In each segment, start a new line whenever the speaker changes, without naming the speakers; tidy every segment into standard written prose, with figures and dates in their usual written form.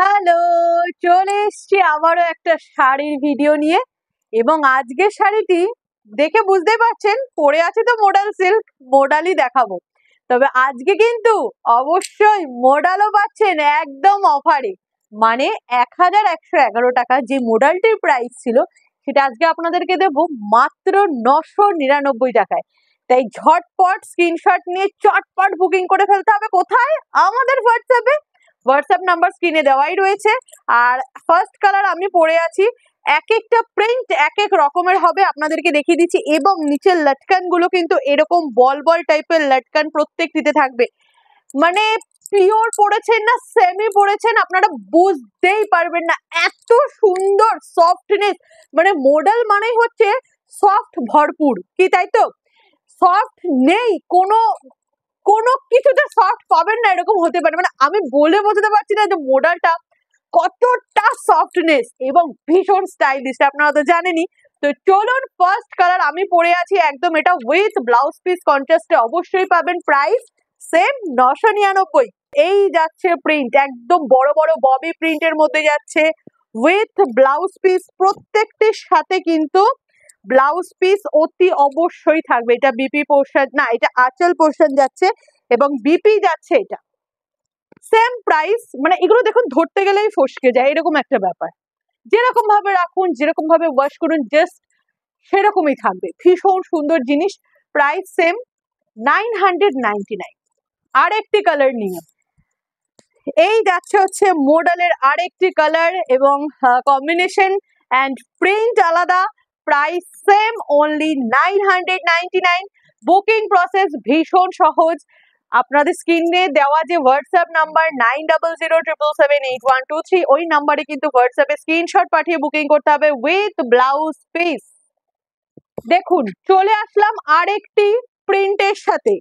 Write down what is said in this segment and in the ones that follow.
Hello, চলে এসছি আবারও একটা শাড়ির ভিডিও নিয়ে। এবং আজকের শাড়িটি দেখে বুঝতে পারছেন পরে আছে তো মডাল সিল্ক, মডালই দেখাবো। তবে আজকে কিন্তু অবশ্যই মডালও পাচ্ছেন একদম অফারে, মানে 1111 টাকা যে মডালটির প্রাইস ছিল সেটা আজকে আপনাদেরকে দেবো মাত্র 999 টাকায়। তাই ঝটপট স্ক্রিনশট নিয়ে চটপট বুকিং করে ফেলতে হবে। কোথায়? আমাদের হোয়াটসঅ্যাপে। হোয়াটসঅ্যাপ নাম্বার স্ক্রিনে দেওয়াই রয়েছে। আর ফার্স্ট কালার আমি পরে আছি, এক একটা প্রিন্ট এক এক রকমের হবে, আপনাদেরকে দেখিয়ে দিচ্ছি। এবং নিচের লটকান গুলো কিন্তু এরকম বল বল টাইপের লটকান প্রত্যেকটিতে থাকবে। মানে পিওর পড়েছেন না সেমি পড়েছেন আপনারা বুঝতেই পারবেন না, এত সুন্দর সফটনেস। মানে মডেল মানেই হচ্ছে সফট ভরপুর, কি তাই তো? সফট নেই কোনো কোনো কিছুতে সফট পাবেন না এরকম হতে পারে। মানে আমি বলে বোঝাতে পারছি না যে মডেলটা কতটা সফটনেস এবং ভীষণ স্টাইলিশ, আপনারা তো জানেনই। তো চলুন, ফার্স্ট কালার আমি পরে আছি একদম এটা উইথ ব্লাউজ পিস কন্ট্রাস্টে, অবশ্যই পাবেন। Price same 999। এই যাচ্ছে প্রিন্ট, একদম বড় বড় ববি প্রিন্টের মধ্যে যাচ্ছে উইথ ব্লাউজ পিস। প্রত্যেকটির সাথে কিন্তু ব্লাউজ পিস অতি অবশ্যই থাকবে। এটা বিপি পোর্শন না, এটা আঁচল পোর্শন যাচ্ছে এবং বিপি যাচ্ছে এটা। সেম প্রাইস, মানে এগুলো দেখুন ধরতে গেলেই ফসকে যায় এরকম একটা ব্যাপার। যেরকম ভাবে রাখুন, যেরকম ভাবে ওয়াশ করুন, জাস্ট সেরকমই থাকবে। ভীষণ সুন্দর জিনিস। Price same 999। আরেকটি কালার নিয়ে এই যাচ্ছে হচ্ছে মডেলের আরেকটি কালার এবং কম্বিনেশন অ্যান্ড প্রিন্ট আলাদা। Price same only 999। Booking process ভীষণ সহজ। আপনাদের স্ক্রিনে দেওয়া যে হোয়াটসঅ্যাপ নাম্বার 9007778123, ওই নাম্বারে কিন্তু হোয়াটসঅ্যাপে স্ক্রিনশট পাঠিয়ে বুকিং করতে হবে উইথ ব্লাউজ পিস। দেখুন চলে আসলাম আরেকটি প্রিন্টের সাথে।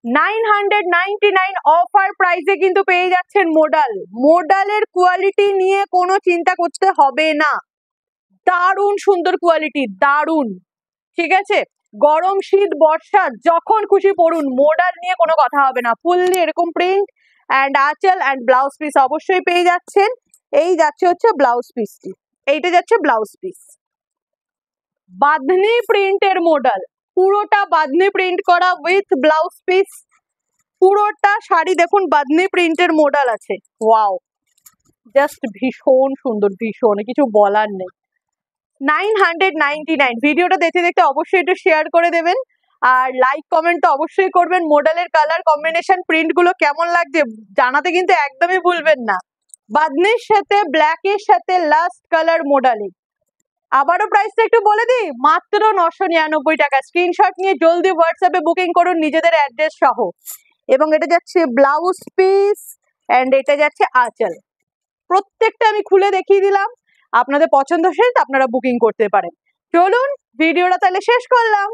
999 অফার প্রাইসে কিন্তু পেয়ে যাচ্ছেন মডেল। মডেলের কোয়ালিটি নিয়ে কোনো চিন্তা করতে হবে না, দারুণ সুন্দর কোয়ালিটি, দারুণ। ঠিক আছে, গরম শীত বর্ষা যখন খুশি পড়ুন, মডেল নিয়ে কোনো কথা হবে না। ফুললি এরকম প্রিন্ট অ্যান্ড আঁচল অ্যান্ড ব্লাউজ পিস অবশ্যই পেয়ে যাচ্ছেন। এই যাচ্ছে হচ্ছে ব্লাউজ পিসটি, এইটা যাচ্ছে ব্লাউজ পিস। বাঁধনি প্রিন্টের মডেল, পুরোটা বাঁধনি প্রিন্ট করা উইথ ব্লাউজ পিস। পুরোটা শাড়ি দেখুন বাঁধনি প্রিন্টের মডেল আছে। ওয়াও, জাস্ট ভীষণ সুন্দর, ভীষণ, কিছু বলার নেই। 999। ভিডিওটা দেখতে দেখতে অবশ্যই একটু শেয়ার করে দেবেন আর লাইক কমেন্ট তো অবশ্যই করবেন। মডেলের কালার কম্বিনেশন প্রিন্ট গুলো কেমন লাগছে জানাতে কিন্তু একদমই ভুলবেন না। বাদনির সাথে ব্ল্যাকের সাথে লাস্ট কালার মডেলিং। আবারও প্রাইসটা একটু বলে দিই, মাত্র 999 টাকা। স্ক্রিনশট নিয়ে জলদি হোয়াটসঅ্যাপে বুকিং করুন নিজেদের অ্যাড্রেস সহ। এবং এটা যাচ্ছে ব্লাউজ পিস এন্ড এটা যাচ্ছে আঁচল। প্রত্যেকটা আমি খুলে দেখিয়ে দিলাম, আপনাদের পছন্দ হলে আপনারা বুকিং করতে পারেন। চলুন ভিডিওটা তাহলে শেষ করলাম।